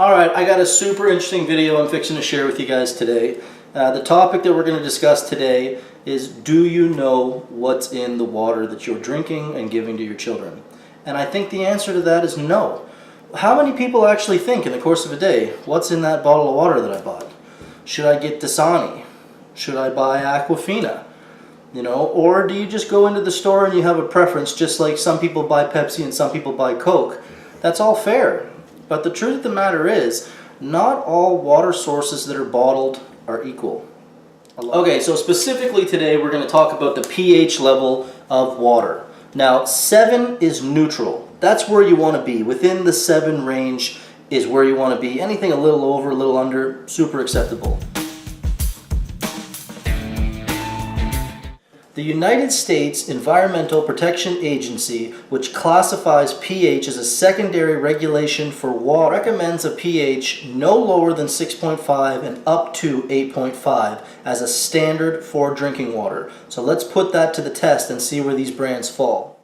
Alright, I got a super interesting video I'm fixing to share with you guys today. The topic that we're going to discuss today is, do you know what's in the water that you're drinking and giving to your children? And I think the answer to that is no. How many people actually think in the course of a day, what's in that bottle of water that I bought? Should I get Dasani? Should I buy Aquafina? You know, or do you just go into the store and you have a preference, just like some people buy Pepsi and some people buy Coke? That's all fair. But the truth of the matter is, not all water sources that are bottled are equal. Okay, so specifically today we're going to talk about the pH level of water. Now, 7 is neutral. That's where you want to be. Within the 7 range is where you want to be. Anything a little over, a little under, super acceptable. The United States Environmental Protection Agency, which classifies pH as a secondary regulation for water, recommends a pH no lower than 6.5 and up to 8.5 as a standard for drinking water. So let's put that to the test and see where these brands fall.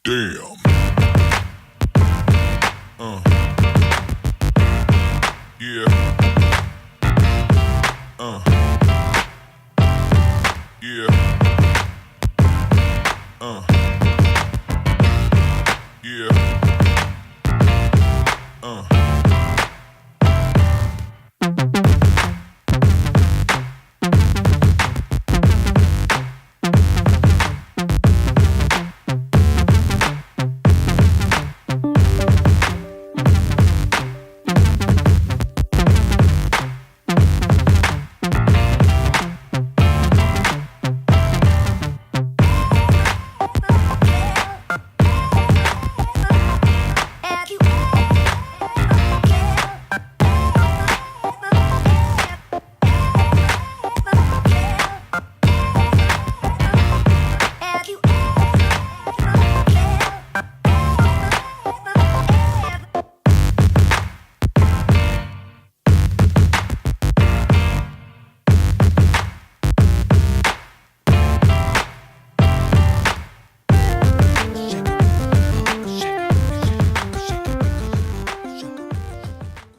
Damn. Yeah. Yeah. Yeah.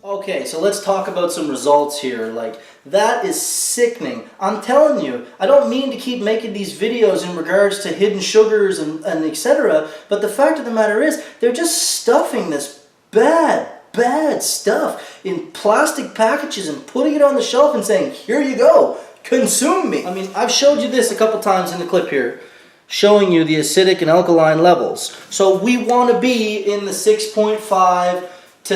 Okay, so let's talk about some results here. Like, that is sickening. I'm telling you, I don't mean to keep making these videos in regards to hidden sugars and etc., but the fact of the matter is, they're just stuffing this bad stuff in plastic packages and putting it on the shelf and saying, here you go, consume me. I mean, I've showed you this a couple times in the clip here, showing you the acidic and alkaline levels. So we want to be in the 6.5 to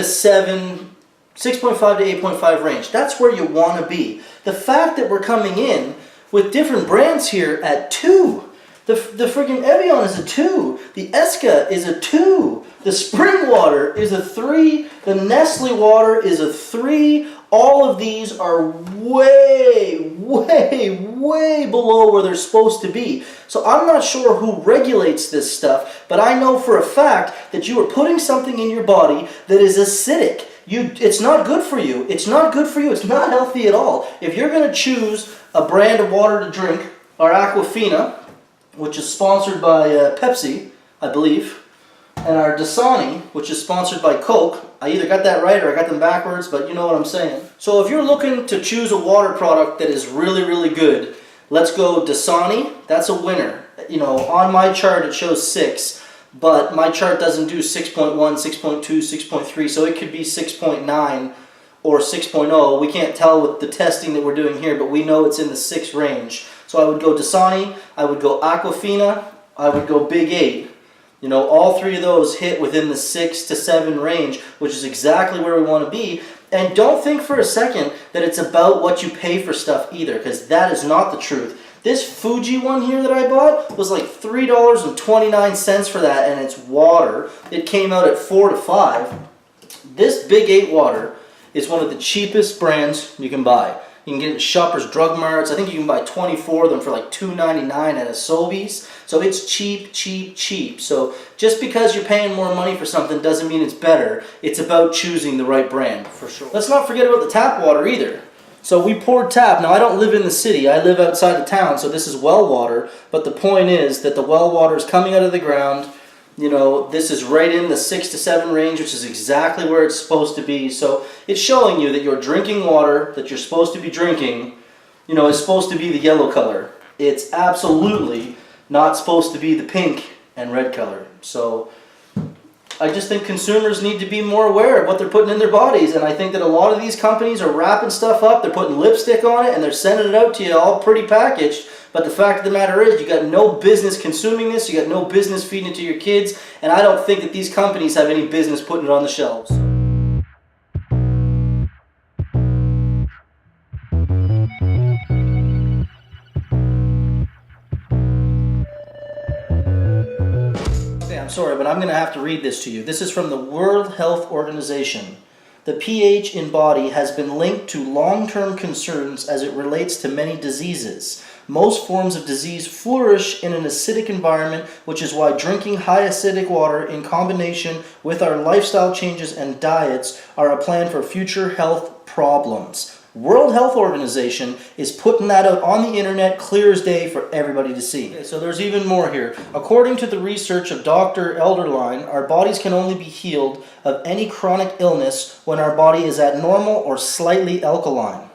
8.5 range. That's where you want to be. The fact that we're coming in with different brands here at 2. The friggin' Evian is a 2. The Eska is a 2. The Spring Water is a 3. The Nestle Water is a 3. All of these are way below where they're supposed to be. So I'm not sure who regulates this stuff, but I know for a fact that you are putting something in your body that is acidic. It's not good for you. It's not good for you. It's not healthy at all. If you're going to choose a brand of water to drink, our Aquafina, which is sponsored by Pepsi, I believe, and our Dasani, which is sponsored by Coke. I either got that right or I got them backwards, but you know what I'm saying. So if you're looking to choose a water product that is really, really good, let's go Dasani. That's a winner. You know, on my chart it shows 6, but my chart doesn't do 6.1, 6.2, 6.3, so it could be 6.9 or 6.0. We can't tell with the testing that we're doing here, but we know it's in the 6 range. So I would go Dasani, I would go Aquafina, I would go Big 8. You know, all 3 of those hit within the 6 to 7 range, which is exactly where we want to be. And don't think for a second that it's about what you pay for stuff either, because that is not the truth. This Fuji one here that I bought was like $3.29 for that, and it's water. It came out at $4 to $5. This Big 8 water is one of the cheapest brands you can buy. You can get it at Shoppers Drug Marts. I think you can buy 24 of them for like $2.99 at a Sobeys. So it's cheap, cheap, cheap. So just because you're paying more money for something doesn't mean it's better. It's about choosing the right brand, for sure. Let's not forget about the tap water either. So we poured tap. Now I don't live in the city. I live outside of town, so this is well water. But the point is that the well water is coming out of the ground. You know, this is right in the 6 to 7 range, which is exactly where it's supposed to be. So it's showing you that your drinking water that you're supposed to be drinking, you know, is supposed to be the yellow color. It's absolutely not supposed to be the pink and red color. So I just think consumers need to be more aware of what they're putting in their bodies. And I think that a lot of these companies are wrapping stuff up, they're putting lipstick on it, and they're sending it out to you all pretty packaged. But the fact of the matter is, you got no business consuming this, you got no business feeding it to your kids, and I don't think that these companies have any business putting it on the shelves. Okay, I'm sorry, but I'm going to have to read this to you. This is from the World Health Organization. The pH in body has been linked to long-term concerns as it relates to many diseases. Most forms of disease flourish in an acidic environment, which is why drinking high acidic water in combination with our lifestyle changes and diets are a plan for future health problems. World Health Organization is putting that out on the internet clear as day for everybody to see. Okay, so there's even more here. According to the research of Dr. Elderline, our bodies can only be healed of any chronic illness when our body is at normal or slightly alkaline.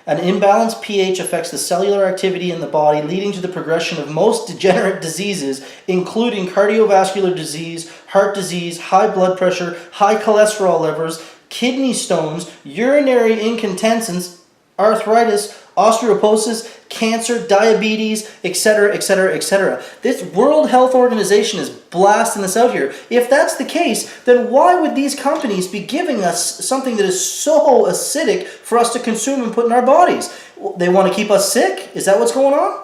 An imbalanced pH affects the cellular activity in the body, leading to the progression of most degenerate diseases, including cardiovascular disease, heart disease, high blood pressure, high cholesterol levels, kidney stones, urinary incontinence, arthritis, osteoporosis, cancer, diabetes, etc., etc., etc. This World Health Organization is blasting this out here. If that's the case, then why would these companies be giving us something that is so acidic for us to consume and put in our bodies? They want to keep us sick? Is that what's going on?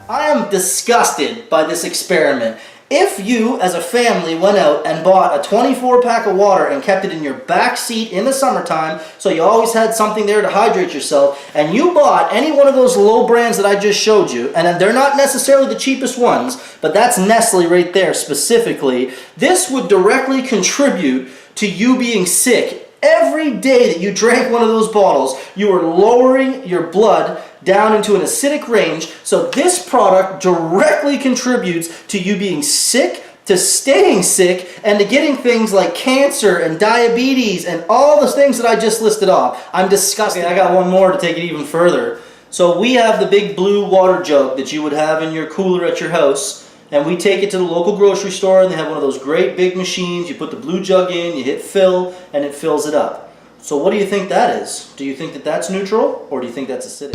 I am disgusted by this experiment. If you, as a family, went out and bought a 24-pack of water and kept it in your back seat in the summertime, so you always had something there to hydrate yourself, and you bought any one of those low brands that I just showed you, and they're not necessarily the cheapest ones, but that's Nestle right there specifically, this would directly contribute to you being sick. Every day that you drank one of those bottles, you were lowering your blood down into an acidic range. So this product directly contributes to you being sick, to staying sick, and to getting things like cancer and diabetes and all the things that I just listed off. I'm disgusted. I got one more to take it even further. So we have the big blue water jug that you would have in your cooler at your house. And we take it to the local grocery store, and they have one of those great big machines. You put the blue jug in, you hit fill, and it fills it up. So what do you think that is? Do you think that that's neutral, or do you think that's acidic?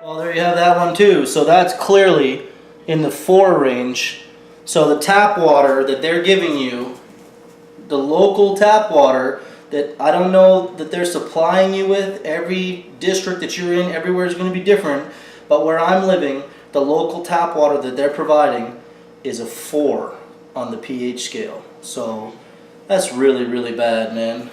Well, there you have that one too. So that's clearly in the 4 range. So the tap water that they're giving you, the local tap water that I don't know that they're supplying you with. Every district that you're in, everywhere is going to be different. But where I'm living, the local tap water that they're providing is a 4 on the pH scale. So that's really, really bad, man.